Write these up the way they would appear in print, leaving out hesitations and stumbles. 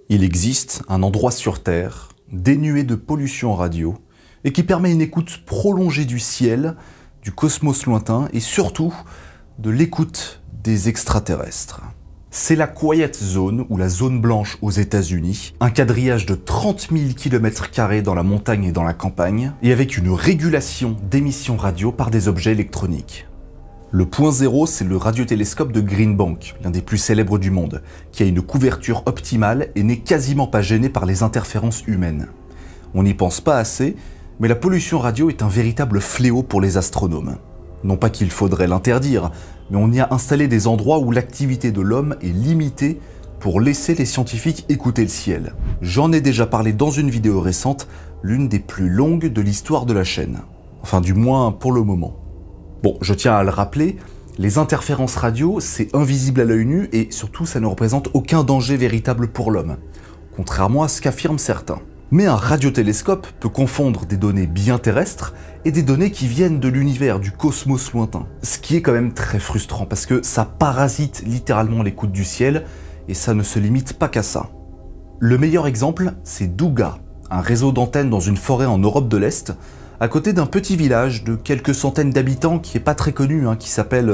Il existe un endroit sur Terre, dénué de pollution radio, et qui permet une écoute prolongée du ciel, du cosmos lointain, et surtout de l'écoute des extraterrestres. C'est la Quiet Zone, ou la zone blanche aux États-Unis, un quadrillage de 30 000 km² dans la montagne et dans la campagne, et avec une régulation d'émissions radio par des objets électroniques. Le point zéro, c'est le radiotélescope de Green Bank, l'un des plus célèbres du monde, qui a une couverture optimale et n'est quasiment pas gêné par les interférences humaines. On n'y pense pas assez, mais la pollution radio est un véritable fléau pour les astronomes. Non pas qu'il faudrait l'interdire, mais on y a installé des endroits où l'activité de l'homme est limitée pour laisser les scientifiques écouter le ciel. J'en ai déjà parlé dans une vidéo récente, l'une des plus longues de l'histoire de la chaîne. Enfin, du moins pour le moment. Bon, je tiens à le rappeler, les interférences radio, c'est invisible à l'œil nu et surtout ça ne représente aucun danger véritable pour l'homme, contrairement à ce qu'affirment certains. Mais un radiotélescope peut confondre des données bien terrestres et des données qui viennent de l'univers, du cosmos lointain. Ce qui est quand même très frustrant parce que ça parasite littéralement l'écoute du ciel et ça ne se limite pas qu'à ça. Le meilleur exemple, c'est Douga, un réseau d'antennes dans une forêt en Europe de l'Est, à côté d'un petit village de quelques centaines d'habitants qui est pas très connu, qui s'appelle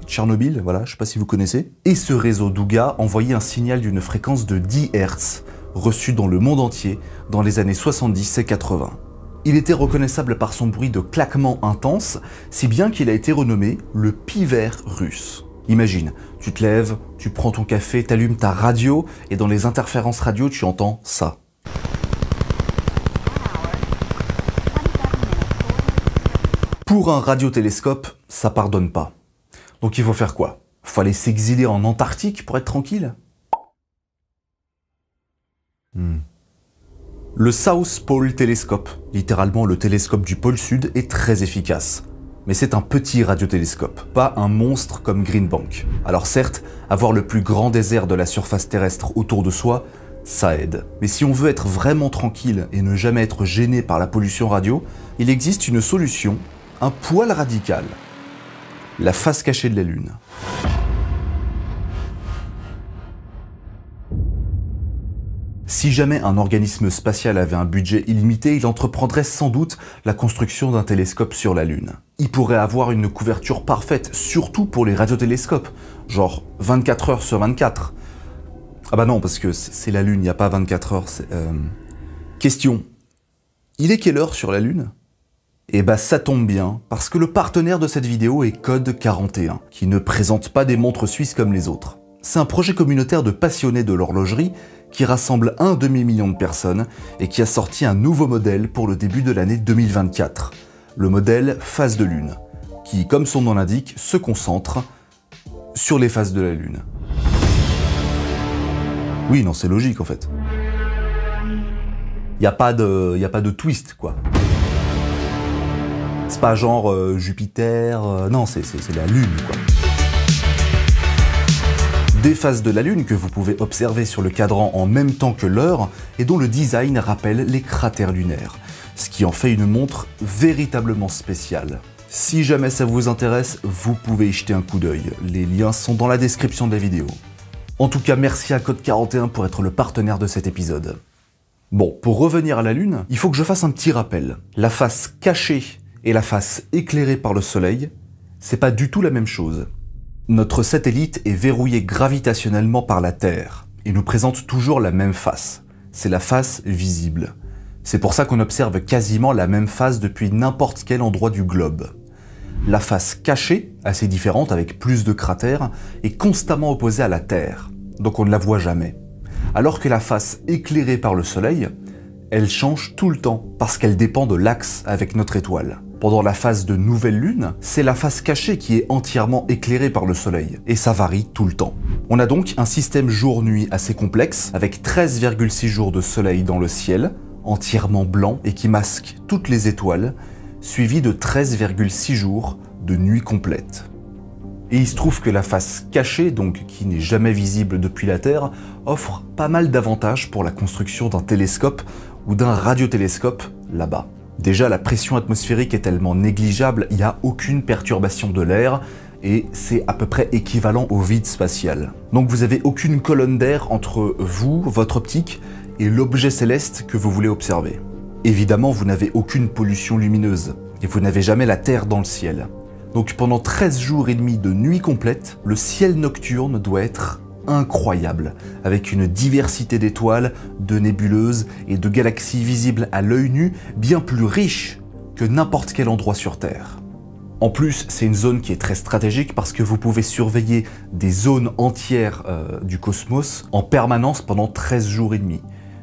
Tchernobyl, voilà, je sais pas si vous connaissez. Et ce réseau Douga envoyait un signal d'une fréquence de 10 Hz, reçu dans le monde entier dans les années 70 et 80. Il était reconnaissable par son bruit de claquement intense, si bien qu'il a été renommé le piver russe. Imagine, tu te lèves, tu prends ton café, t'allumes ta radio, et dans les interférences radio, tu entends ça. Pour un radiotélescope, ça pardonne pas. Donc il faut faire quoi? Faut aller s'exiler en Antarctique pour être tranquille? Le South Pole Telescope, littéralement le télescope du pôle sud, est très efficace. Mais c'est un petit radiotélescope, pas un monstre comme Green Bank. Alors certes, avoir le plus grand désert de la surface terrestre autour de soi, ça aide. Mais si on veut être vraiment tranquille et ne jamais être gêné par la pollution radio, il existe une solution, un poil radical. La face cachée de la Lune. Si jamais un organisme spatial avait un budget illimité, il entreprendrait sans doute la construction d'un télescope sur la Lune. Il pourrait avoir une couverture parfaite, surtout pour les radiotélescopes, genre 24 heures sur 24. Ah bah non, parce que c'est la Lune, il n'y a pas 24 heures. Question, il est quelle heure sur la Lune? Eh bah ça tombe bien, parce que le partenaire de cette vidéo est Code 41, qui ne présente pas des montres suisses comme les autres. C'est un projet communautaire de passionnés de l'horlogerie qui rassemble un demi-million de personnes et qui a sorti un nouveau modèle pour le début de l'année 2024, le modèle phase de Lune, qui, comme son nom l'indique, se concentre sur les phases de la Lune. Oui, non, c'est logique en fait. Y a pas de twist, quoi. C'est pas genre Jupiter, non, c'est la Lune, quoi. Des phases de la Lune que vous pouvez observer sur le cadran en même temps que l'heure et dont le design rappelle les cratères lunaires, ce qui en fait une montre véritablement spéciale. Si jamais ça vous intéresse, vous pouvez y jeter un coup d'œil, les liens sont dans la description de la vidéo. En tout cas, merci à Code 41 pour être le partenaire de cet épisode. Bon, pour revenir à la Lune, il faut que je fasse un petit rappel. La face cachée et la face éclairée par le soleil, c'est pas du tout la même chose. Notre satellite est verrouillé gravitationnellement par la Terre et nous présente toujours la même face. C'est la face visible. C'est pour ça qu'on observe quasiment la même face depuis n'importe quel endroit du globe. La face cachée, assez différente avec plus de cratères, est constamment opposée à la Terre, donc on ne la voit jamais. Alors que la face éclairée par le soleil, elle change tout le temps parce qu'elle dépend de l'axe avec notre étoile. Pendant la phase de nouvelle lune, c'est la face cachée qui est entièrement éclairée par le soleil, et ça varie tout le temps. On a donc un système jour-nuit assez complexe, avec 13,6 jours de soleil dans le ciel, entièrement blanc et qui masque toutes les étoiles, suivi de 13,6 jours de nuit complète. Et il se trouve que la face cachée, donc qui n'est jamais visible depuis la Terre, offre pas mal d'avantages pour la construction d'un télescope ou d'un radiotélescope là-bas. Déjà, la pression atmosphérique est tellement négligeable, il n'y a aucune perturbation de l'air, et c'est à peu près équivalent au vide spatial. Donc vous n'avez aucune colonne d'air entre vous, votre optique, et l'objet céleste que vous voulez observer. Évidemment, vous n'avez aucune pollution lumineuse, et vous n'avez jamais la Terre dans le ciel. Donc pendant 13 jours et demi de nuit complète, le ciel nocturne doit être incroyable, avec une diversité d'étoiles, de nébuleuses et de galaxies visibles à l'œil nu bien plus riche que n'importe quel endroit sur Terre. En plus, c'est une zone qui est très stratégique parce que vous pouvez surveiller des zones entières du cosmos en permanence pendant 13 jours et demi,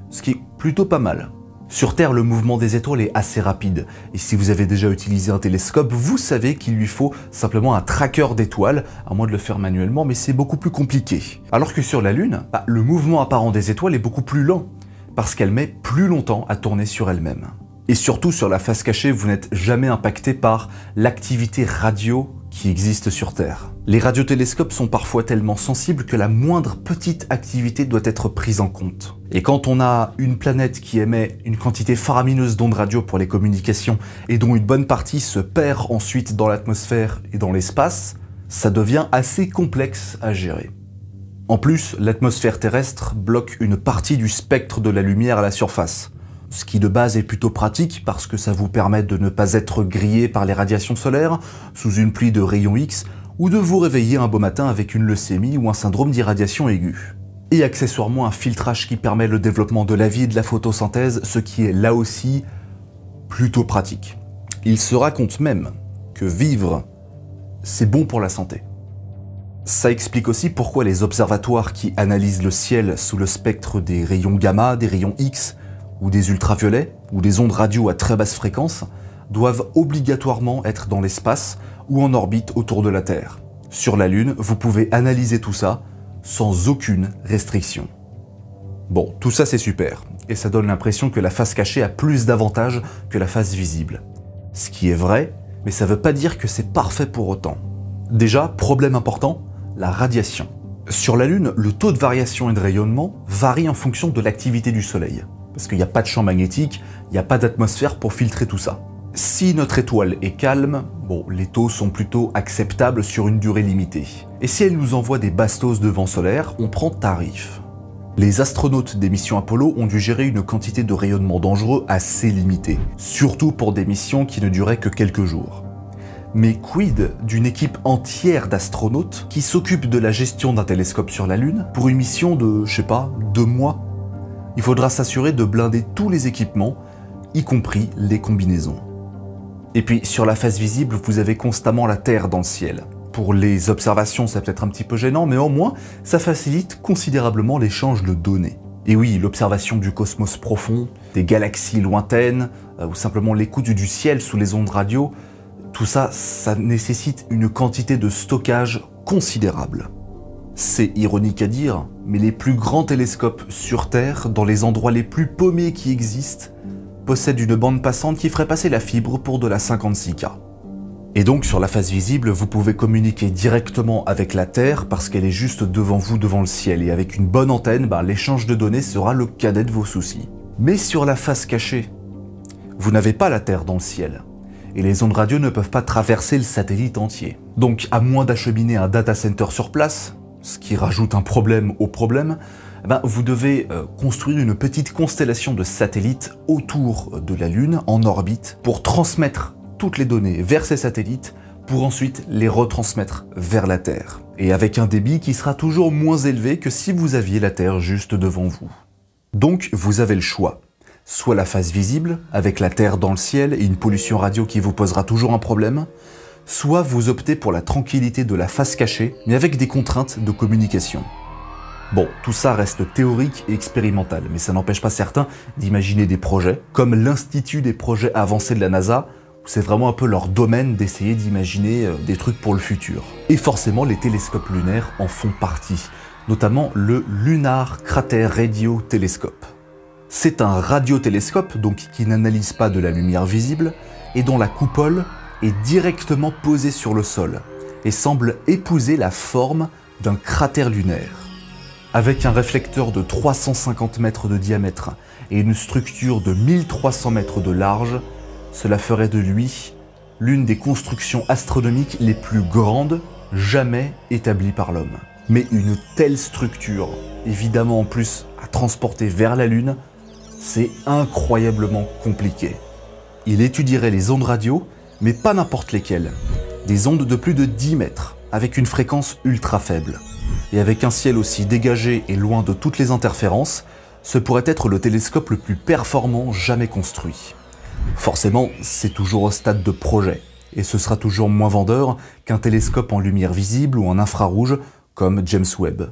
ce qui est plutôt pas mal. Sur Terre, le mouvement des étoiles est assez rapide, et si vous avez déjà utilisé un télescope, vous savez qu'il lui faut simplement un tracker d'étoiles, à moins de le faire manuellement, mais c'est beaucoup plus compliqué. Alors que sur la Lune, le mouvement apparent des étoiles est beaucoup plus lent, parce qu'elle met plus longtemps à tourner sur elle-même. Et surtout, sur la face cachée, vous n'êtes jamais impacté par l'activité radio qui existe sur Terre. Les radiotélescopes sont parfois tellement sensibles que la moindre petite activité doit être prise en compte. Et quand on a une planète qui émet une quantité faramineuse d'ondes radio pour les communications et dont une bonne partie se perd ensuite dans l'atmosphère et dans l'espace, ça devient assez complexe à gérer. En plus, l'atmosphère terrestre bloque une partie du spectre de la lumière à la surface. Ce qui de base est plutôt pratique parce que ça vous permet de ne pas être grillé par les radiations solaires, sous une pluie de rayons X, ou de vous réveiller un beau matin avec une leucémie ou un syndrome d'irradiation aiguë. Et accessoirement un filtrage qui permet le développement de la vie et de la photosynthèse, ce qui est là aussi plutôt pratique. Il se raconte même que vivre, c'est bon pour la santé. Ça explique aussi pourquoi les observatoires qui analysent le ciel sous le spectre des rayons gamma, des rayons X, ou des ultraviolets, ou des ondes radio à très basse fréquence, doivent obligatoirement être dans l'espace ou en orbite autour de la Terre. Sur la Lune, vous pouvez analyser tout ça sans aucune restriction. Bon, tout ça c'est super, et ça donne l'impression que la face cachée a plus d'avantages que la face visible. Ce qui est vrai, mais ça veut pas dire que c'est parfait pour autant. Déjà, problème important, la radiation. Sur la Lune, le taux de variation et de rayonnement varie en fonction de l'activité du Soleil. Parce qu'il n'y a pas de champ magnétique, il n'y a pas d'atmosphère pour filtrer tout ça. Si notre étoile est calme, bon, les taux sont plutôt acceptables sur une durée limitée. Et si elle nous envoie des bastos de vent solaire, on prend tarif. Les astronautes des missions Apollo ont dû gérer une quantité de rayonnement dangereux assez limitée, surtout pour des missions qui ne duraient que quelques jours. Mais quid d'une équipe entière d'astronautes qui s'occupe de la gestion d'un télescope sur la Lune pour une mission de, 2 mois? Il faudra s'assurer de blinder tous les équipements, y compris les combinaisons. Et puis, sur la face visible, vous avez constamment la Terre dans le ciel. Pour les observations, c'est peut-être un petit peu gênant, mais au moins, ça facilite considérablement l'échange de données. Et oui, l'observation du cosmos profond, des galaxies lointaines, ou simplement l'écoute du ciel sous les ondes radio, tout ça, ça nécessite une quantité de stockage considérable. C'est ironique à dire, mais les plus grands télescopes sur Terre, dans les endroits les plus paumés qui existent, possèdent une bande passante qui ferait passer la fibre pour de la 56K. Et donc sur la face visible, vous pouvez communiquer directement avec la Terre parce qu'elle est juste devant vous, devant le ciel, et avec une bonne antenne, l'échange de données sera le cadet de vos soucis. Mais sur la face cachée, vous n'avez pas la Terre dans le ciel, et les ondes radio ne peuvent pas traverser le satellite entier. Donc à moins d'acheminer un data center sur place, ce qui rajoute un problème au problème, vous devez construire une petite constellation de satellites autour de la Lune, en orbite, pour transmettre toutes les données vers ces satellites, pour ensuite les retransmettre vers la Terre. Et avec un débit qui sera toujours moins élevé que si vous aviez la Terre juste devant vous. Donc vous avez le choix. Soit la face visible, avec la Terre dans le ciel et une pollution radio qui vous posera toujours un problème, soit vous optez pour la tranquillité de la face cachée, mais avec des contraintes de communication. Bon, tout ça reste théorique et expérimental, mais ça n'empêche pas certains d'imaginer des projets, comme l'Institut des projets avancés de la NASA, où c'est vraiment un peu leur domaine d'essayer d'imaginer des trucs pour le futur. Et forcément, les télescopes lunaires en font partie, notamment le Lunar Crater Radio Telescope. C'est un radiotélescope, donc qui n'analyse pas de la lumière visible, et dont la coupole est directement posée sur le sol, et semble épouser la forme d'un cratère lunaire. Avec un réflecteur de 350 mètres de diamètre et une structure de 1300 mètres de large, cela ferait de lui l'une des constructions astronomiques les plus grandes jamais établi par l'homme. Mais une telle structure, évidemment en plus à transporter vers la Lune, c'est incroyablement compliqué. Il étudierait les ondes radio, mais pas n'importe lesquelles. Des ondes de plus de 10 mètres, avec une fréquence ultra faible. Et avec un ciel aussi dégagé et loin de toutes les interférences, ce pourrait être le télescope le plus performant jamais construit. Forcément, c'est toujours au stade de projet, et ce sera toujours moins vendeur qu'un télescope en lumière visible ou en infrarouge comme James Webb.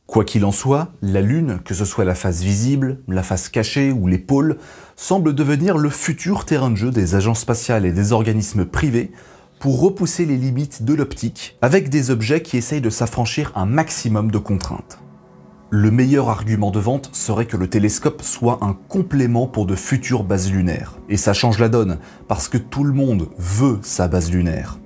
Quoi qu'il en soit, la Lune, que ce soit la face visible, la face cachée ou les pôles, semble devenir le futur terrain de jeu des agences spatiales et des organismes privés pour repousser les limites de l'optique avec des objets qui essayent de s'affranchir un maximum de contraintes. Le meilleur argument de vente serait que le télescope soit un complément pour de futures bases lunaires. Et ça change la donne, parce que tout le monde veut sa base lunaire.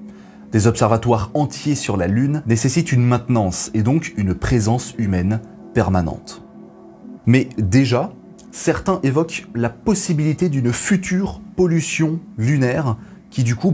Des observatoires entiers sur la Lune nécessitent une maintenance et donc une présence humaine permanente. Mais déjà, certains évoquent la possibilité d'une future pollution lunaire qui du coup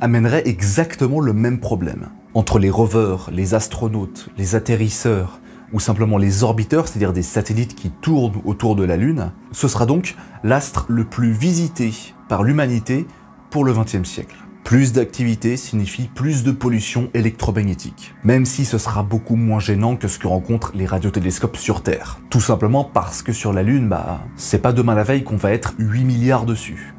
amènerait exactement le même problème. Entre les rovers, les astronautes, les atterrisseurs ou simplement les orbiteurs, c'est-à-dire des satellites qui tournent autour de la Lune, ce sera donc l'astre le plus visité par l'humanité pour le XXe siècle. Plus d'activité signifie plus de pollution électromagnétique, même si ce sera beaucoup moins gênant que ce que rencontrent les radiotélescopes sur Terre. Tout simplement parce que sur la Lune, c'est pas demain la veille qu'on va être 8 milliards dessus.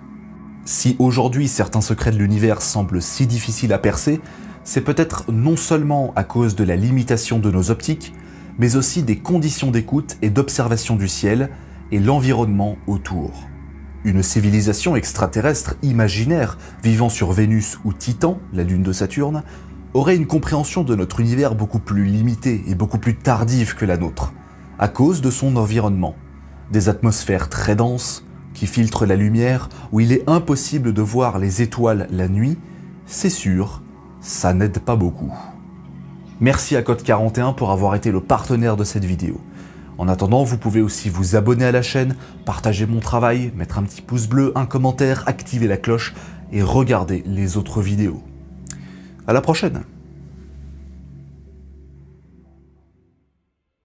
Si aujourd'hui certains secrets de l'univers semblent si difficiles à percer, c'est peut-être non seulement à cause de la limitation de nos optiques, mais aussi des conditions d'écoute et d'observation du ciel et l'environnement autour. Une civilisation extraterrestre imaginaire vivant sur Vénus ou Titan, la lune de Saturne, aurait une compréhension de notre univers beaucoup plus limitée et beaucoup plus tardive que la nôtre, à cause de son environnement. Des atmosphères très denses, qui filtrent la lumière, où il est impossible de voir les étoiles la nuit, c'est sûr, ça n'aide pas beaucoup. Merci à Code 41 pour avoir été le partenaire de cette vidéo. En attendant, vous pouvez aussi vous abonner à la chaîne, partager mon travail, mettre un petit pouce bleu, un commentaire, activer la cloche et regarder les autres vidéos. À la prochaine!